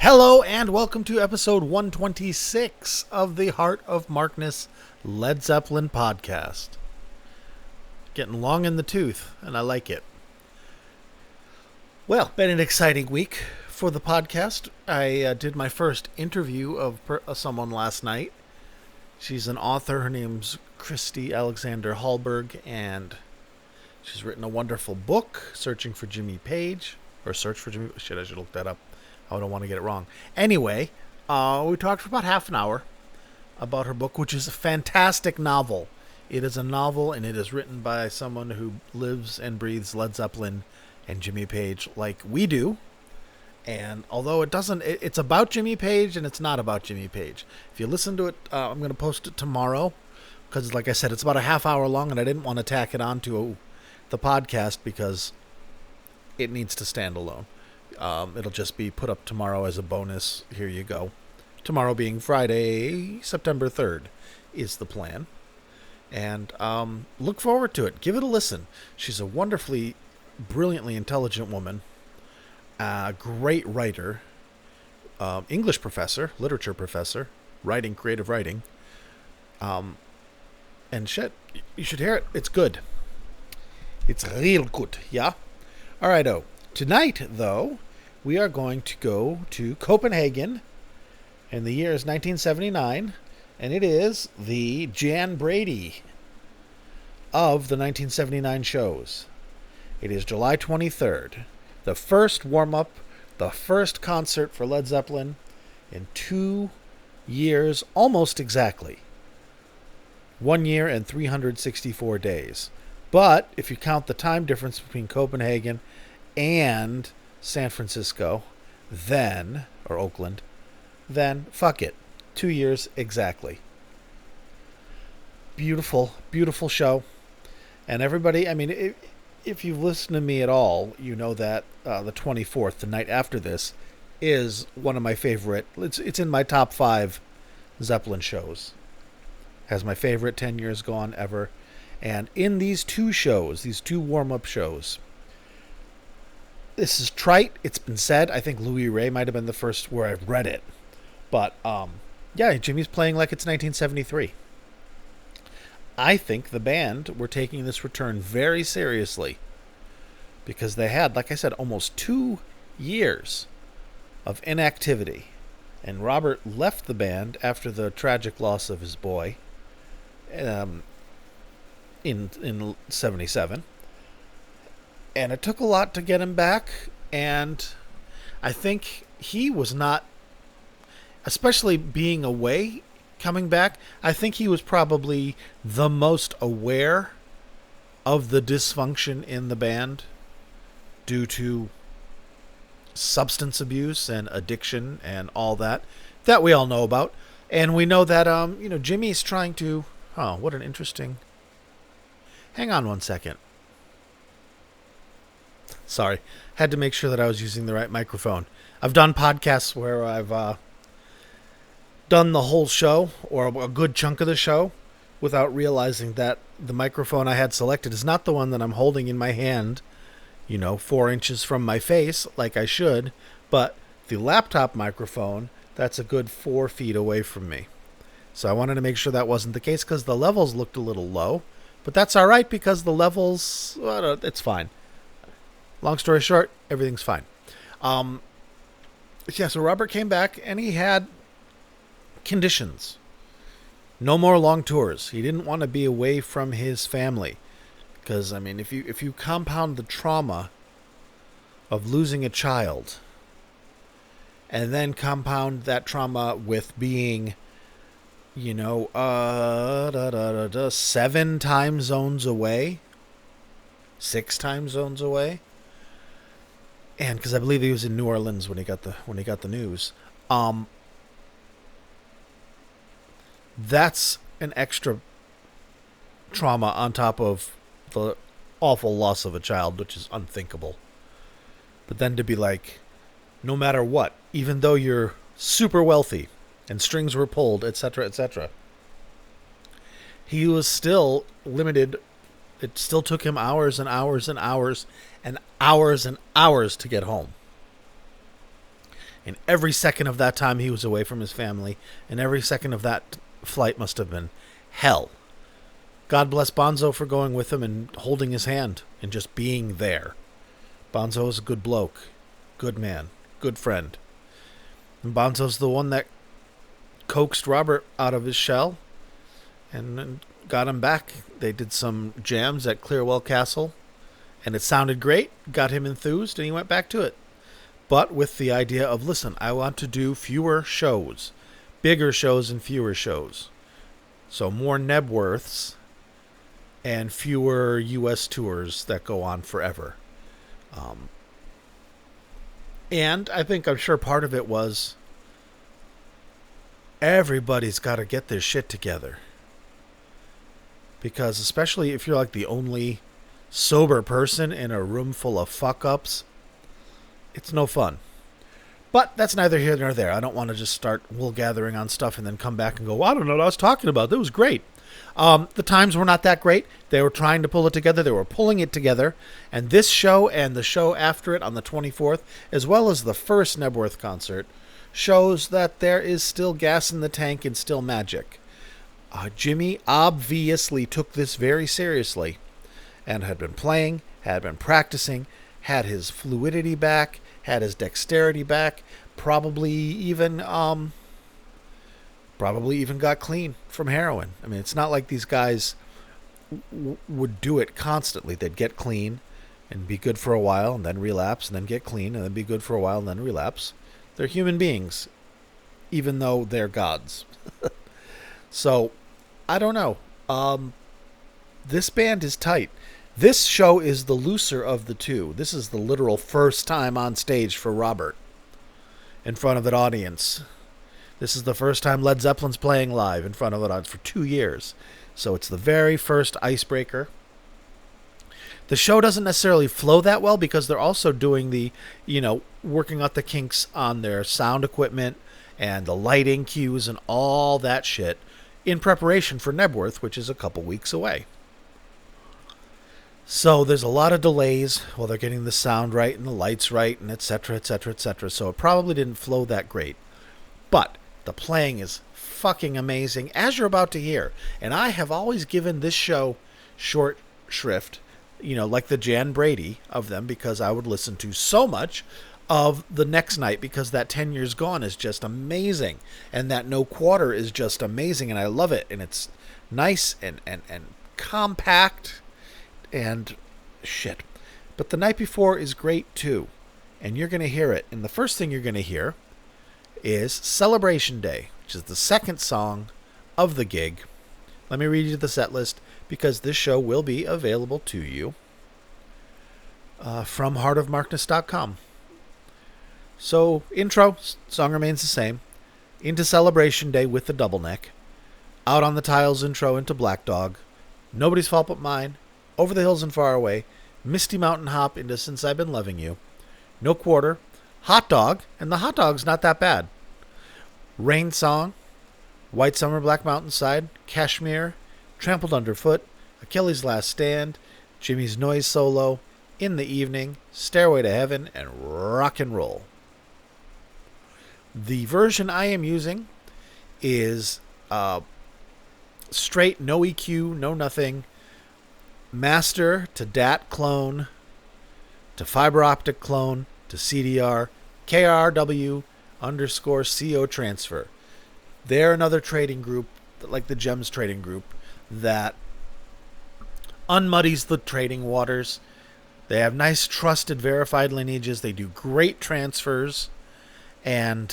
Hello and welcome to episode 126 of the Heart of Markness Led Zeppelin podcast. Getting long in the tooth, and I like it. Well, been an exciting week for the podcast. I did my first interview of someone last night. She's an author. Her name's Christy Alexander Hallberg, and she's written a wonderful book, Searching for Jimmy Page, or Search for Jimmy. Shit, I should look that up. I don't want to get it wrong. Anyway, we talked for about half an hour about her book, which is a fantastic novel. It is a novel, and it is written by someone who lives and breathes Led Zeppelin and Jimmy Page like we do. And although it's about Jimmy Page, and it's not about Jimmy Page. If you listen to it, I'm going to post it tomorrow, because like I said, it's about a half hour long, and I didn't want to tack it onto the podcast because it needs to stand alone. It'll just be put up tomorrow as a bonus. Here you go. Tomorrow being Friday, September 3rd is the plan. And look forward to it. Give it a listen. She's a wonderfully, brilliantly intelligent woman. Great writer. English professor, literature professor, creative writing. And shit, you should hear it. It's good. It's real good, yeah? All right, tonight, though, we are going to go to Copenhagen, and the year is 1979, and it is the Jan Brady of the 1979 shows. It is July 23rd, the first warm-up, the first concert for Led Zeppelin in 2 years, almost exactly. 1 year and 364 days. But if you count the time difference between Copenhagen and San Francisco, or Oakland, then fuck it. 2 years exactly. Beautiful, beautiful show. And everybody, I mean, if you've listened to me at all, you know that the 24th, the night after this, is one of my favorite. It's in my top 5 Zeppelin shows. Has my favorite 10 years gone ever. And in these two shows, these two warm-up shows, this is trite. It's been said. I think Louis Ray might have been the first where I've read it. But, yeah, Jimmy's playing like it's 1973. I think the band were taking this return very seriously, because they had, like I said, almost 2 years of inactivity. And Robert left the band after the tragic loss of his boy in 77. And it took a lot to get him back, and I think he was not, especially being away, coming back, I think he was probably the most aware of the dysfunction in the band due to substance abuse and addiction and all that we all know about. And we know that, Jimmy's trying to, what an interesting, hang on one second. Sorry, had to make sure that I was using the right microphone. I've done podcasts where I've done the whole show, or a good chunk of the show, without realizing that the microphone I had selected is not the one that I'm holding in my hand, 4 inches from my face, like I should, but the laptop microphone, that's a good 4 feet away from me. So I wanted to make sure that wasn't the case, because the levels looked a little low, but that's all right, because the levels, it's fine. Long story short, everything's fine. So Robert came back, and he had conditions. No more long tours. He didn't want to be away from his family. Because, I mean, if you compound the trauma of losing a child, and then compound that trauma with being, 7 time zones away, 6 time zones away, and because I believe he was in New Orleans when he got the news, that's an extra trauma on top of the awful loss of a child, which is unthinkable. But then to be like, no matter what, even though you're super wealthy and strings were pulled, etc., etc., he was still limited. It still took him hours and hours and hours and hours and hours to get home. And every second of that time he was away from his family, and every second of that flight must have been hell. God bless Bonzo for going with him and holding his hand and just being there. Bonzo is a good bloke, good man, good friend. And Bonzo's the one that coaxed Robert out of his shell and got him back. They did some jams at Clearwell Castle, and it sounded great, got him enthused, and he went back to it. But with the idea of, listen, I want to do fewer shows, bigger shows and fewer shows. So more Nebworths and fewer U.S. tours that go on forever. And I'm sure part of it was everybody's got to get their shit together. Because especially if you're like the only sober person in a room full of fuck-ups, it's no fun. But that's neither here nor there. I don't want to just start wool gathering on stuff and then come back and go, well, I don't know what I was talking about. That was great. The times were not that great. They were trying to pull it together. They were pulling it together. And this show and the show after it on the 24th, as well as the first Nebworth concert, shows that there is still gas in the tank and still magic. Jimmy obviously took this very seriously and had been playing, had been practicing, had his fluidity back, had his dexterity back, probably even got clean from heroin. I mean, it's not like these guys would do it constantly. They'd get clean and be good for a while and then relapse and then get clean and then be good for a while and then relapse. They're human beings, even though they're gods. So, I don't know. This band is tight. This show is the looser of the two. This is the literal first time on stage for Robert in front of an audience. This is the first time Led Zeppelin's playing live in front of an audience for 2 years. So it's the very first icebreaker. The show doesn't necessarily flow that well because they're also doing the, working out the kinks on their sound equipment and the lighting cues and all that shit in preparation for Nebworth, which is a couple weeks away. So there's a lot of delays while they're getting the sound right and the lights right and et cetera, et cetera, et cetera. So it probably didn't flow that great. But the playing is fucking amazing, as you're about to hear. And I have always given this show short shrift, like the Jan Brady of them, because I would listen to so much of the next night because that 10 Years Gone is just amazing. And that No Quarter is just amazing, and I love it. And it's nice and compact and shit. But the night before is great too. And you're going to hear it. And the first thing you're going to hear is Celebration Day, which is the second song of the gig. Let me read you the set list because this show will be available to you from heartofmarkness.com. So, intro, song remains the same. Into Celebration Day with the double neck. Out on the Tiles intro into Black Dog. Nobody's Fault But Mine. Over the Hills and Far Away. Misty Mountain Hop into Since I've Been Loving You. No Quarter. Hot Dog, and the hot dog's not that bad. Rain Song, White Summer Black Mountainside, Kashmir, Trampled Underfoot, Achilles' Last Stand, Jimmy's Noise Solo, In the Evening, Stairway to Heaven, and Rock and Roll. The version I am using is straight, no EQ, no nothing, master to DAT clone, to fiber optic clone, to CDR, KRW_CO transfer. They're another trading group, like the Gems trading group, that unmuddies the trading waters. They have nice, trusted, verified lineages. They do great transfers. And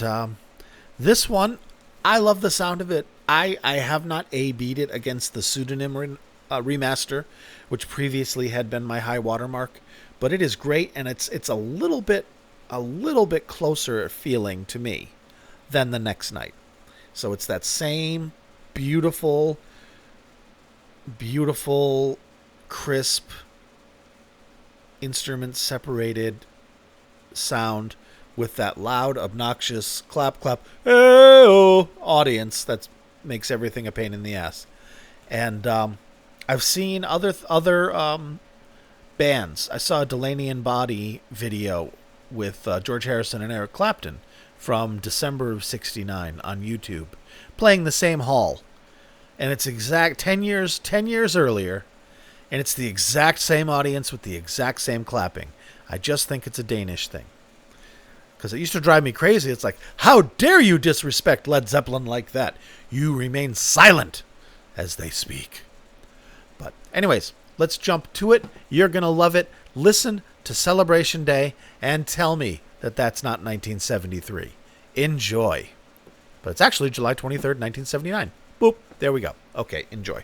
this one, I love the sound of it. I have not A-B'd it against the Pseudonym remaster, which previously had been my high watermark. But it is great, and it's a little bit closer feeling to me than the Next Night. So it's that same beautiful, crisp, instrument separated sound with that loud, obnoxious clap, hey-oh audience that makes everything a pain in the ass. And I've seen other bands. I saw a Delaney and Body video with George Harrison and Eric Clapton from December of '69 on YouTube, playing the same hall, and it's exact 10 years earlier, and it's the exact same audience with the exact same clapping. I just think it's a Danish thing. Because it used to drive me crazy. It's like, how dare you disrespect Led Zeppelin like that? You remain silent as they speak. But anyways, let's jump to it. You're going to love it. Listen to Celebration Day and tell me that that's not 1973. Enjoy. But it's actually July 23rd, 1979. Boop. There we go. Okay, enjoy.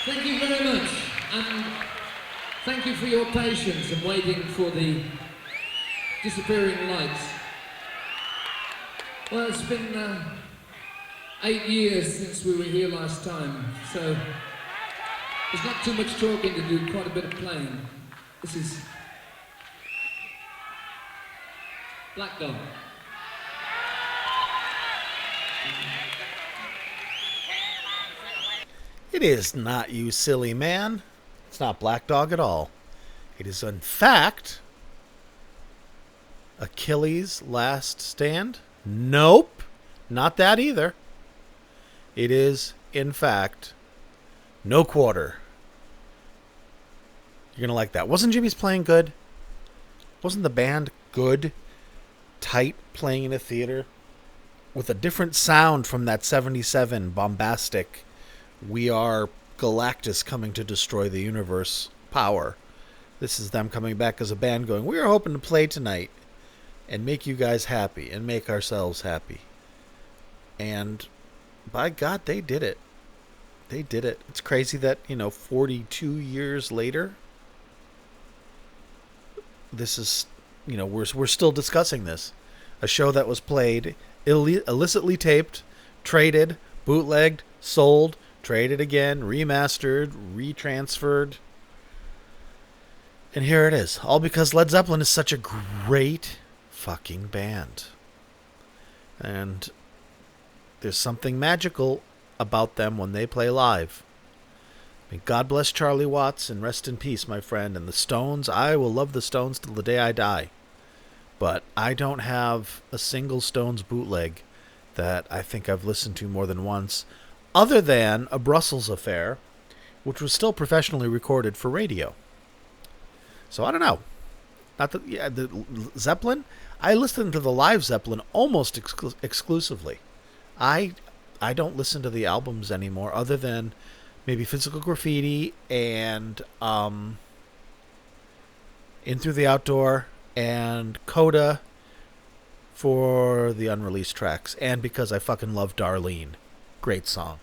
Thank you very much, and thank you for your patience and waiting for the disappearing lights. Well, it's been 8 years since we were here last time, so there's not too much talking to do, quite a bit of playing. This is Black Dog. It is not, you silly man. It's not Black Dog at all. It is, in fact, Achilles' Last Stand. Nope, not that either. It is, in fact, No Quarter. You're going to like that. Wasn't Jimmy's playing good? Wasn't the band good? Tight, playing in a theater? With a different sound from that 77 bombastic We Are Galactus coming to destroy the universe power. This is them coming back as a band going, we are hoping to play tonight and make you guys happy and make ourselves happy. And by God, they did it. They did it. It's crazy that, 42 years later, this is, we're still discussing this. A show that was played, illicitly taped, traded, bootlegged, sold, traded again, remastered, retransferred. And here it is. All because Led Zeppelin is such a great fucking band. And there's something magical about them when they play live. I mean, God bless Charlie Watts and rest in peace, my friend. And the Stones, I will love the Stones till the day I die. But I don't have a single Stones bootleg that I think I've listened to more than once, other than A Brussels Affair, which was still professionally recorded for radio. So I don't know. The Zeppelin, I listen to the live Zeppelin almost exclusively. I don't listen to the albums anymore, other than maybe Physical Graffiti and In Through the Outdoor and Coda for the unreleased tracks, and because I fucking love Darlene. Great song.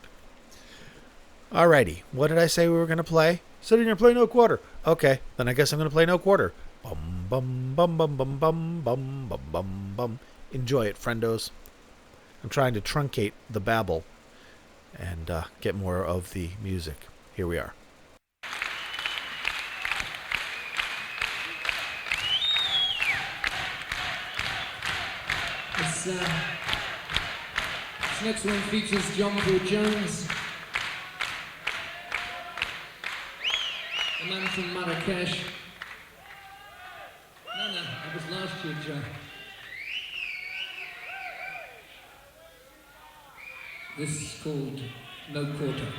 Alrighty, what did I say we were going to play? Said you're going to play No Quarter. Okay, then I guess I'm going to play No Quarter. Bum bum bum bum bum bum bum bum bum bum. Enjoy it, friendos. I'm trying to truncate the babble and get more of the music. Here we are. This next one features John Paul Jones, the man from Marrakesh. No, that was last year, John. This is called No Quarter.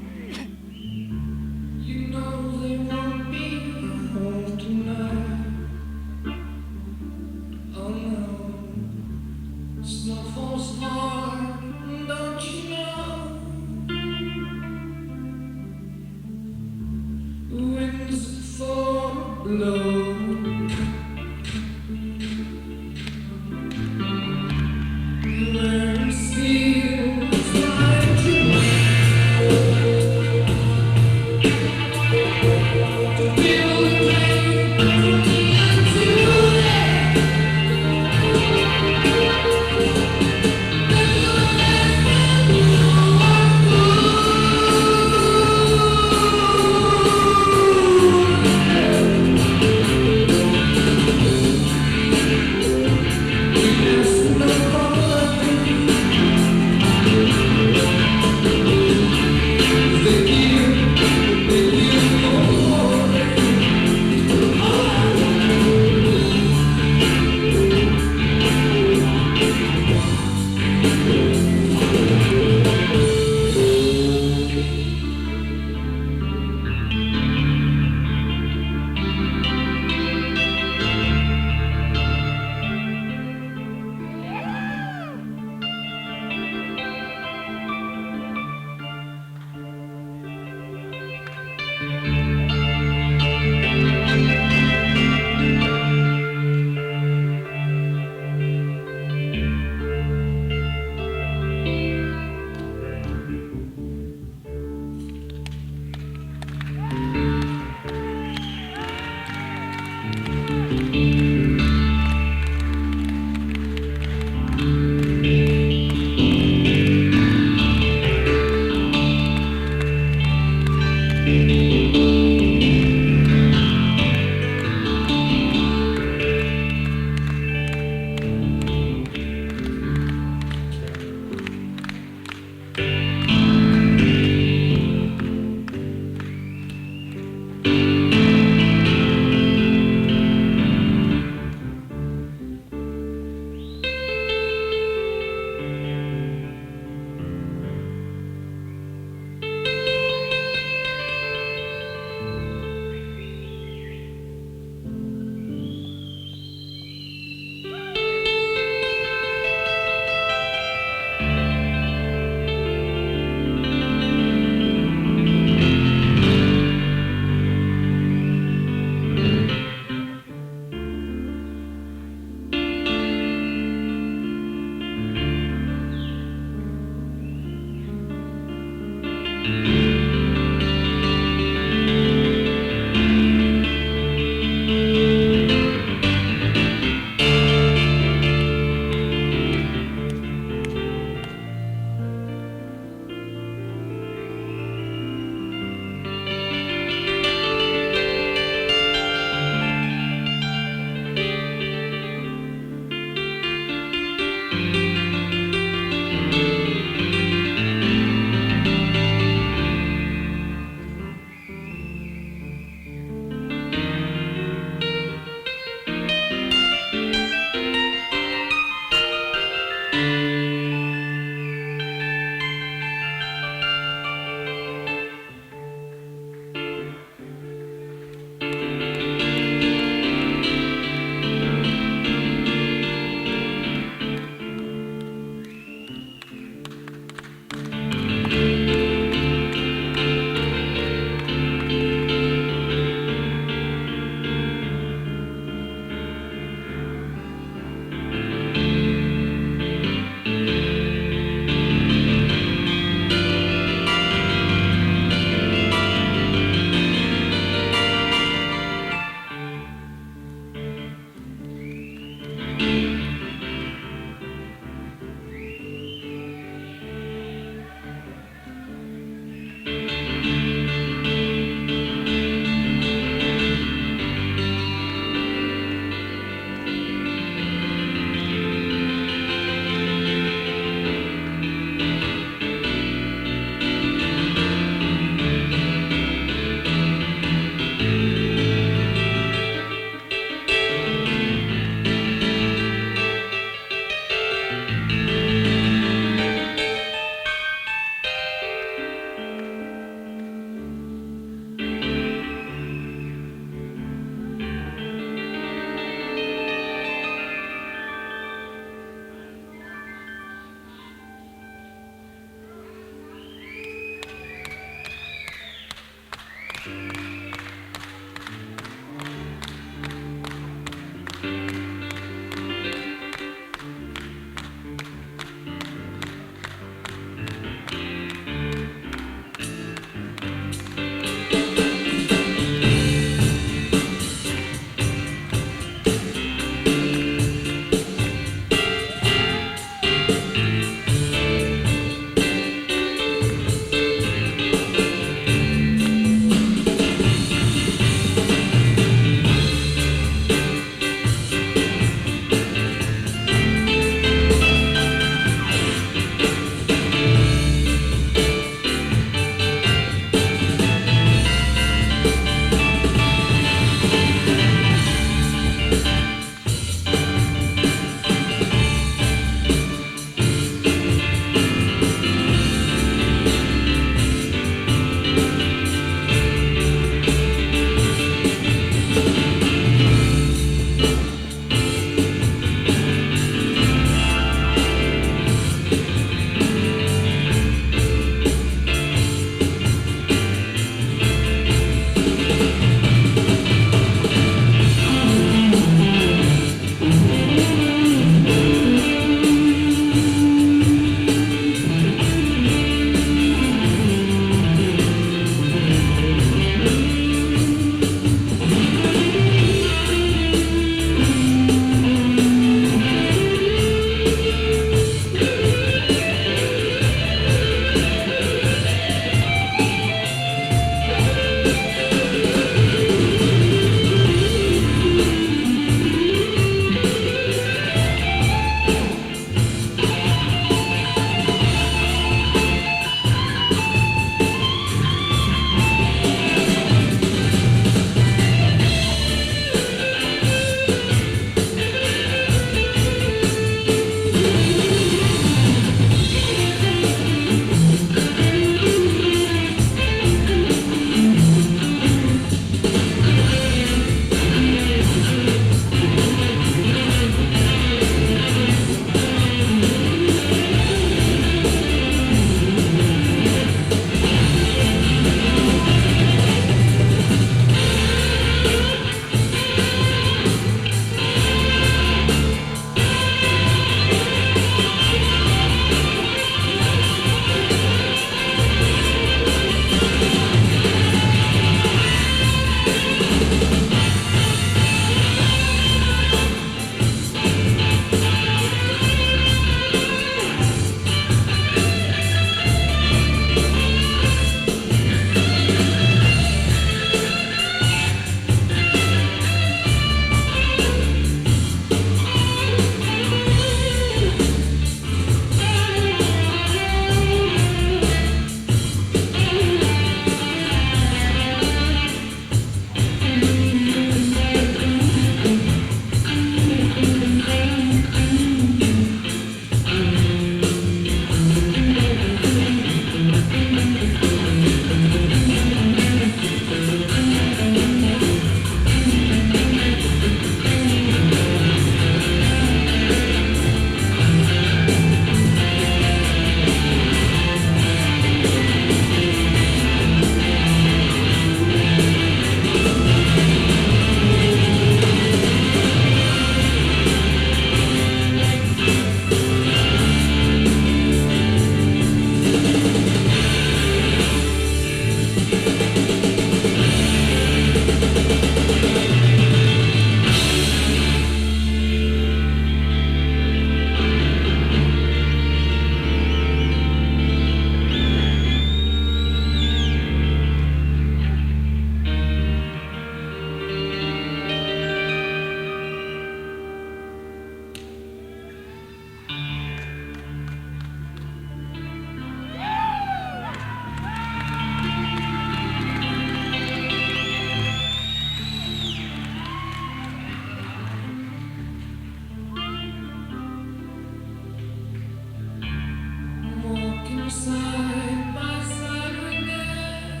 Side by side with them,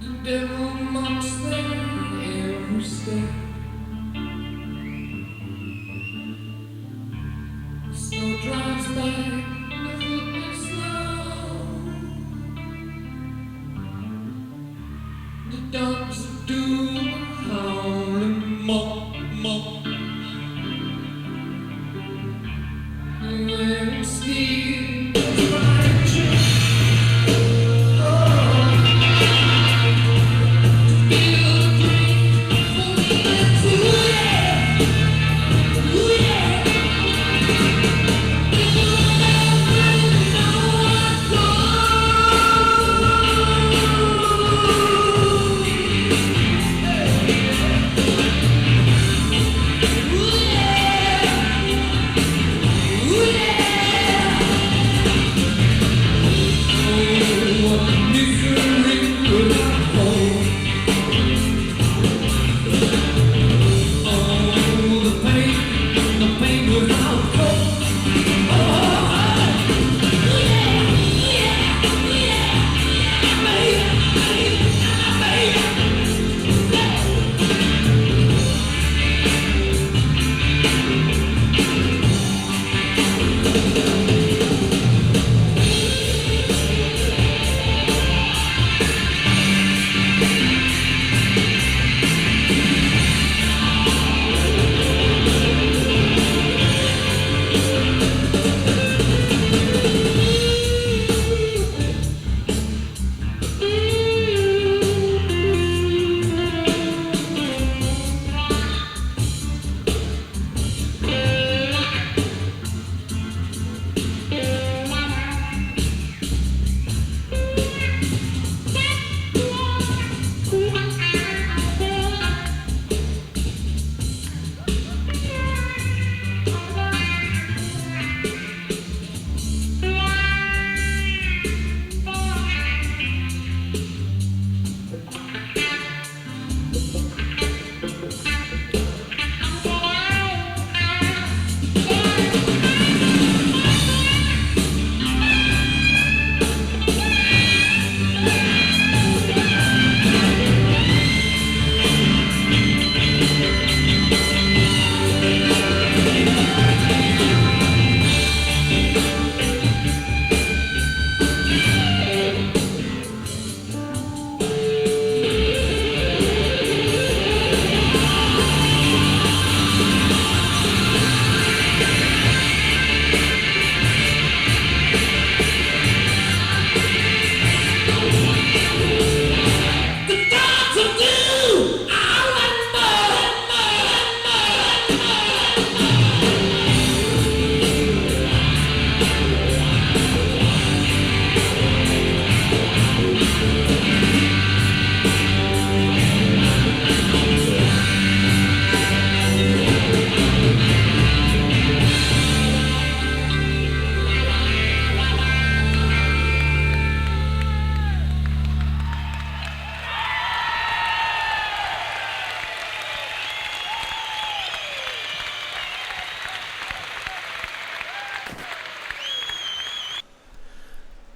the devil mocks them every step. The snow drives by, the footmen slow. The dogs of doom howling mock, mock. When sleep is right true, to feel the dream, for me to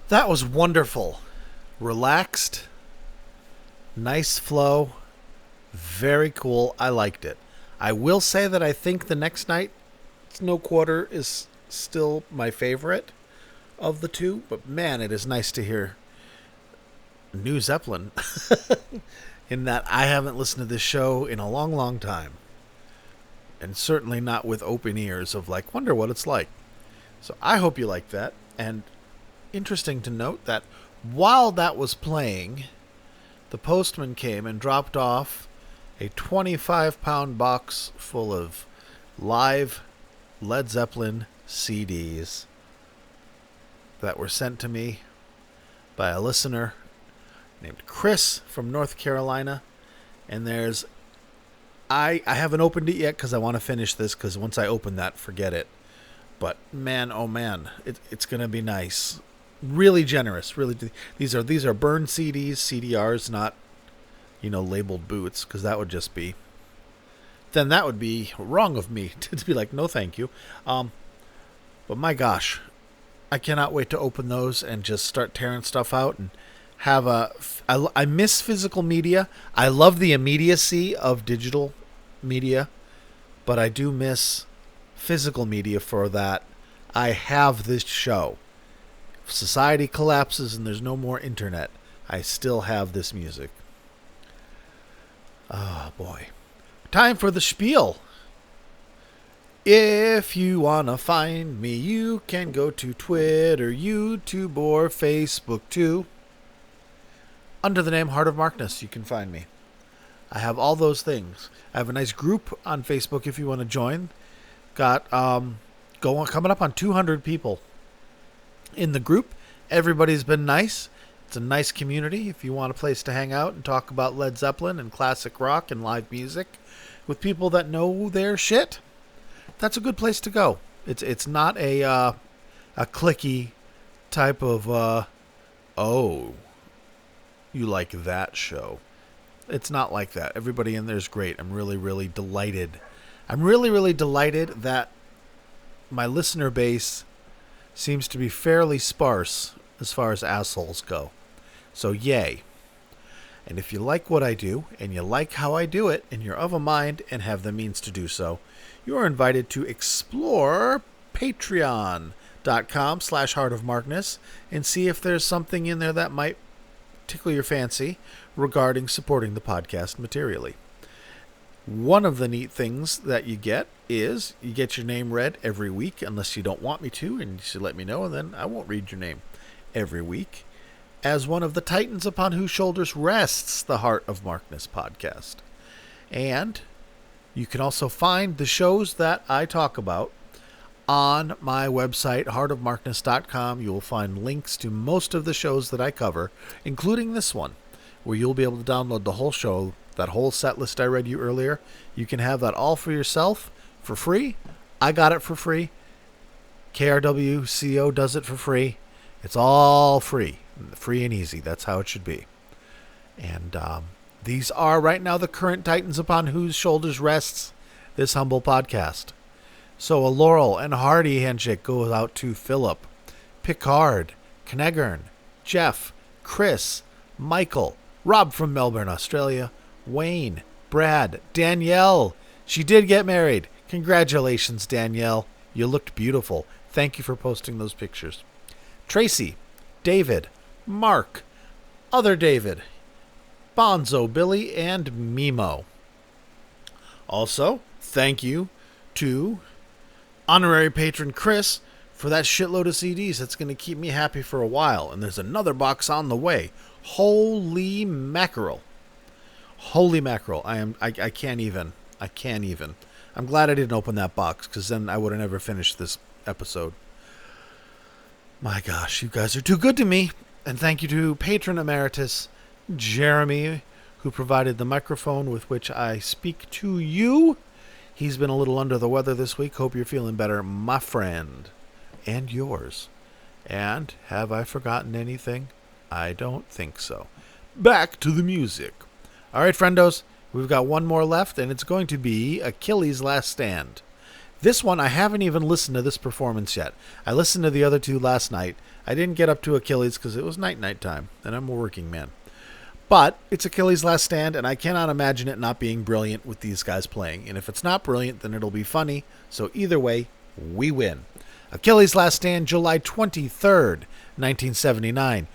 That was wonderful. Relaxed, nice flow, very cool. I liked it. I will say that I think the next night, No Quarter is still my favorite of the two, but man, it is nice to hear new Zeppelin. In that I haven't listened to this show in a long, long time. And certainly not with open ears of like, wonder what it's like. So I hope you like that. And interesting to note that while that was playing, the postman came and dropped off a 25-pound box full of live Led Zeppelin CDs that were sent to me by a listener named Chris from North Carolina. And there's I haven't opened it yet because I want to finish this, because once I open that, forget it. But man, oh man, it's gonna be nice. Really generous. Really, these are burned CDs, CDRs, not labeled boots, because that would just be. Then that would be wrong of me to be like, no, thank you. But my gosh, I cannot wait to open those and just start tearing stuff out and have I miss physical media. I love the immediacy of digital media, but I do miss physical media for that. I have this show. If society collapses and there's no more internet, I still have this music. Oh boy. Time for the spiel. If you wanna find me, you can go to Twitter, YouTube, or Facebook too. Under the name Heart of Markness, you can find me. I have all those things. I have a nice group on Facebook if you want to join. Got coming up on 200 people in the group. Everybody's been nice. It's a nice community. If you want a place to hang out and talk about Led Zeppelin and classic rock and live music with people that know their shit, that's a good place to go. It's not a cliquey type of you like that show. It's not like that. Everybody in there is great. I'm really, really delighted. I'm really, really delighted that my listener base seems to be fairly sparse as far as assholes go. So yay. And if you like what I do, and you like how I do it, and you're of a mind and have the means to do so, you are invited to explore patreon.com/heartofmarkness and see if there's something in there that might tickle your fancy regarding supporting the podcast materially. One of the neat things that you get is you get your name read every week, unless you don't want me to, and you should let me know, and then I won't read your name every week, as one of the titans upon whose shoulders rests the Heart of Markness podcast. And you can also find the shows that I talk about on my website, heartofmarkness.com. You will find links to most of the shows that I cover, including this one, where you'll be able to download the whole show, that whole set list I read you earlier. You can have that all for yourself for free. I got it for free. KRWCO does it for free. It's all free. Free and easy. That's how it should be. And these are right now the current titans upon whose shoulders rests this humble podcast. So a Laurel and hearty handshake goes out to Philip, Picard, Kneggern, Jeff, Chris, Michael, Rob from Melbourne, Australia, Wayne, Brad, Danielle. She did get married. Congratulations, Danielle. You looked beautiful. Thank you for posting those pictures. Tracy, David, Mark, other David, Bonzo Billy, and Mimo. Also, thank you to honorary patron Chris for that shitload of CDs. That's going to keep me happy for a while. And there's another box on the way. Holy mackerel. Holy mackerel. I can't even. I'm glad I didn't open that box, because then I would have never finished this episode. My gosh, you guys are too good to me. And thank you to patron emeritus Jeremy, who provided the microphone with which I speak to you. He's been a little under the weather this week. Hope you're feeling better, my friend. And yours. And have I forgotten anything? I don't think so. Back to the music. All right, friendos. We've got one more left, and it's going to be Achilles' Last Stand. This one, I haven't even listened to this performance yet. I listened to the other two last night. I didn't get up to Achilles because it was night time, and I'm a working man. But it's Achilles' Last Stand, and I cannot imagine it not being brilliant with these guys playing. And if it's not brilliant, then it'll be funny. So either way, we win. Achilles' Last Stand, July 23rd, 1979.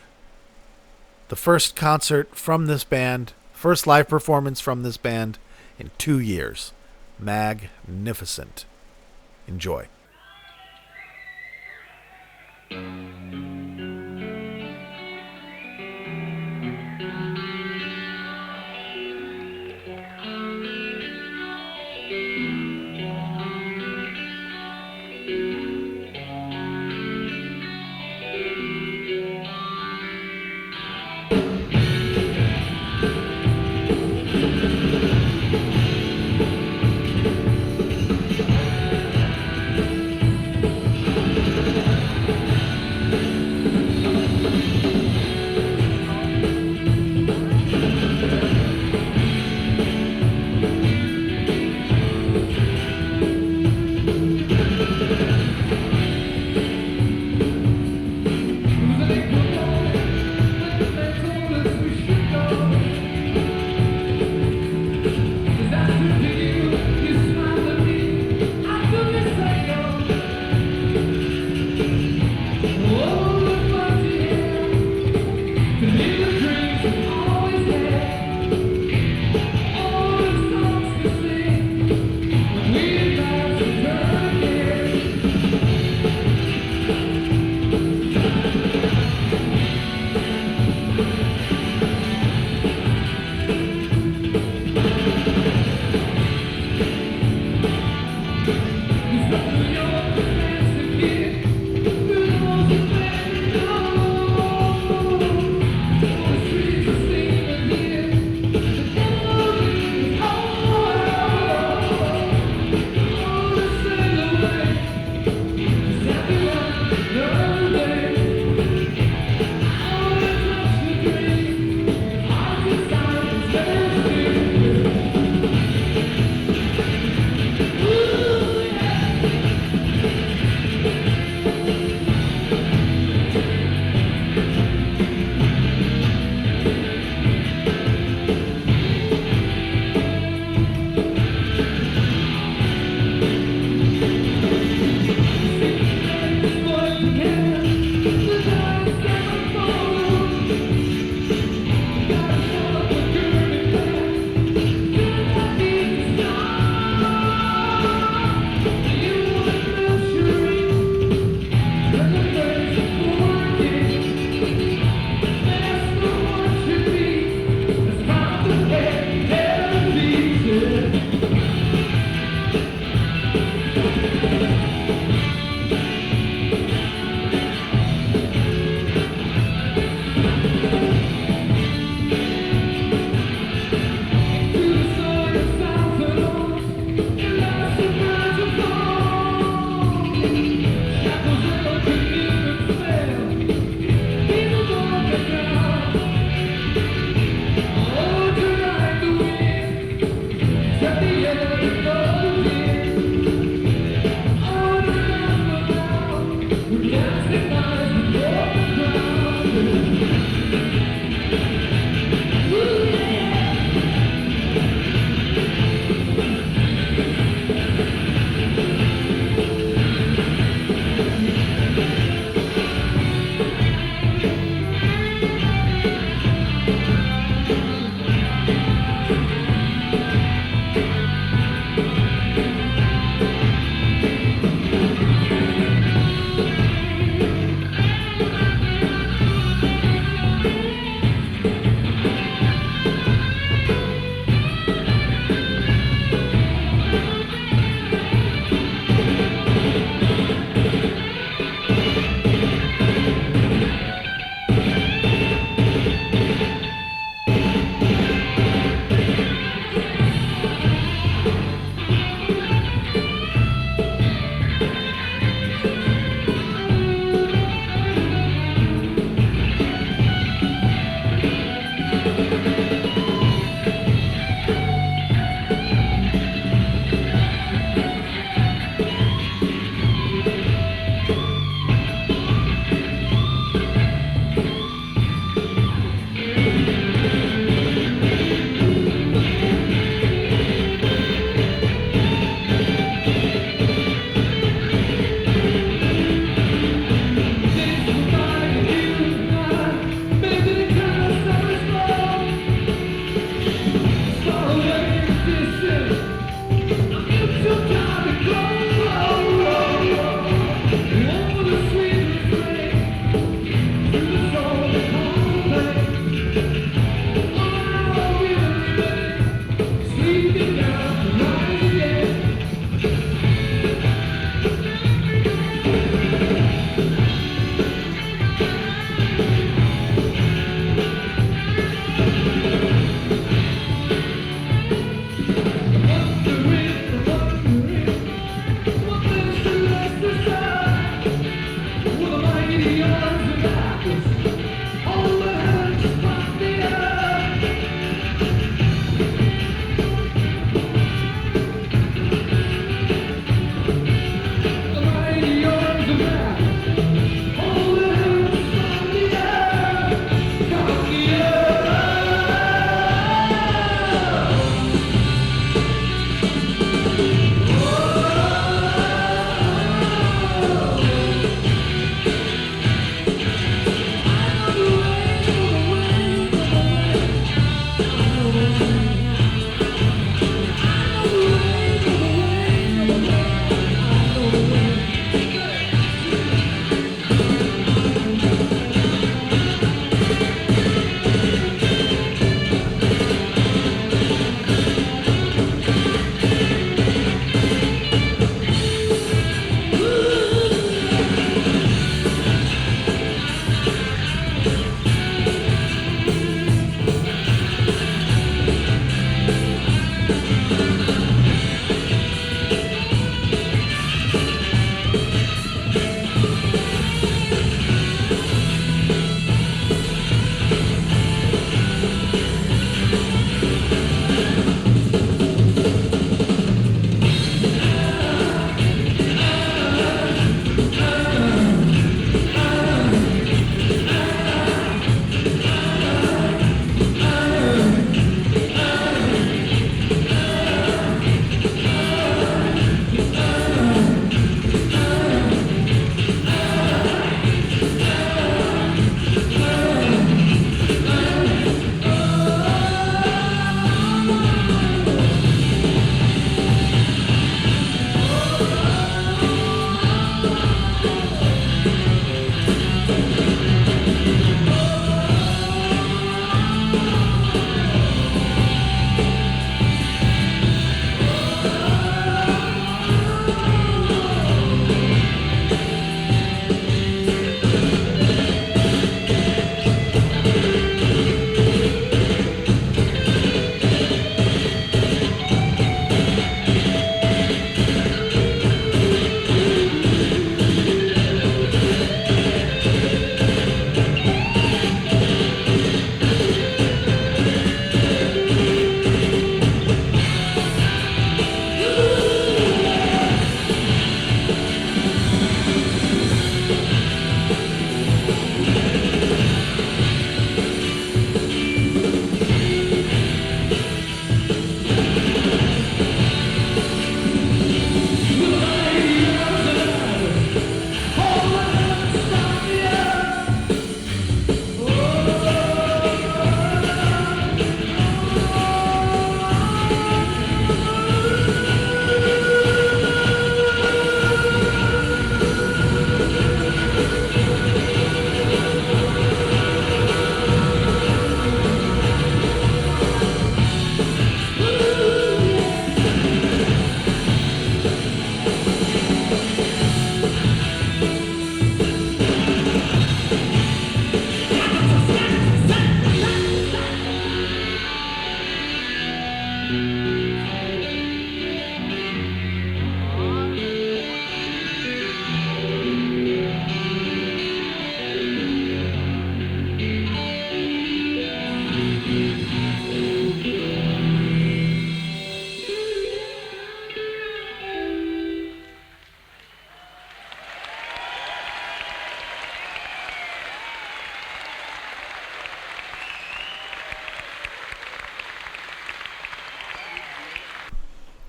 The first concert from this band, first live performance from this band in 2 years. Magnificent. Enjoy.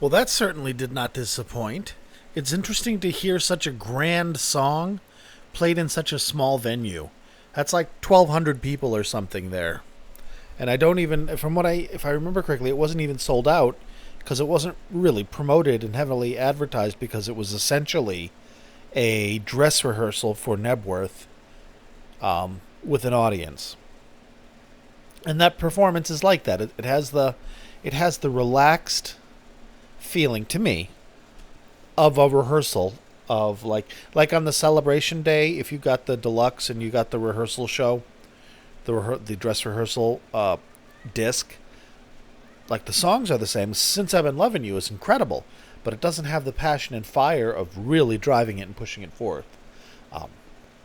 Well, that certainly did not disappoint. It's interesting to hear such a grand song played in such a small venue. That's like 1,200 people or something there. And I don't even, if I remember correctly, it wasn't even sold out because it wasn't really promoted and heavily advertised because it was essentially a dress rehearsal for Nebworth with an audience. And that performance is like that. It has the relaxed feeling to me of a rehearsal of like on the celebration day, if you got the deluxe and you got the rehearsal show, the dress rehearsal disc, like the songs are the same. Since I've Been Loving You is incredible, but it doesn't have the passion and fire of really driving it and pushing it forth.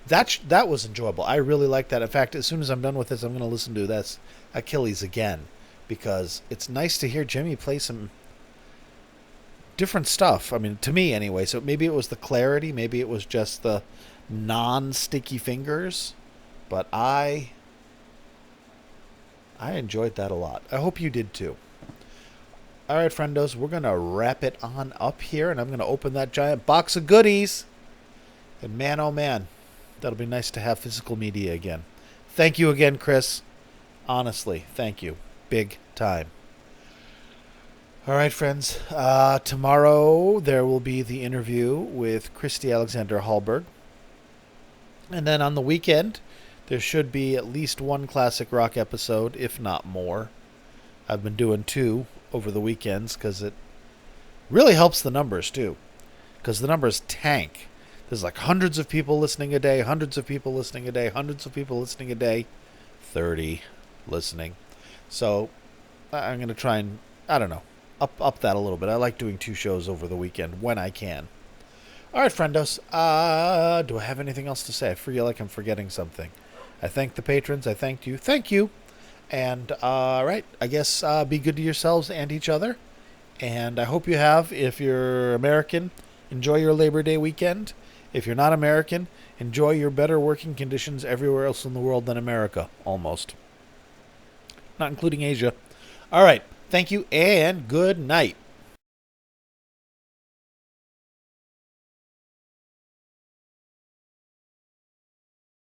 That was enjoyable. I really like that. In fact, as soon as I'm done with this, I'm going to listen to this Achilles again because it's nice to hear Jimmy play some different stuff. I mean, to me anyway. So maybe it was the clarity, maybe it was just the non-sticky fingers, but I enjoyed that a lot. I hope you did too. All right, friendos, we're going to wrap it on up here, and I'm going to open that giant box of goodies. And man, oh man, that'll be nice to have physical media again. Thank you again, Chris. Honestly, thank you. Big time. All right, friends. Tomorrow there will be the interview with Christy Alexander Hallberg. And then on the weekend, there should be at least one classic rock episode, if not more. I've been doing 2 over the weekends because it really helps the numbers, too. Because the numbers tank. There's like hundreds of people listening a day, hundreds of people listening a day, hundreds of people listening a day. 30 listening. So I'm going to try and, I don't know, up that a little bit. I like doing 2 shows over the weekend when I can. All right, friendos. Do I have anything else to say? I feel like I'm forgetting something. I thank the patrons. I thanked you. Thank you. And, all right, I guess be good to yourselves and each other. And I hope you have, if you're American, enjoy your Labor Day weekend. If you're not American, enjoy your better working conditions everywhere else in the world than America, almost. Not including Asia. All right, thank you and good night.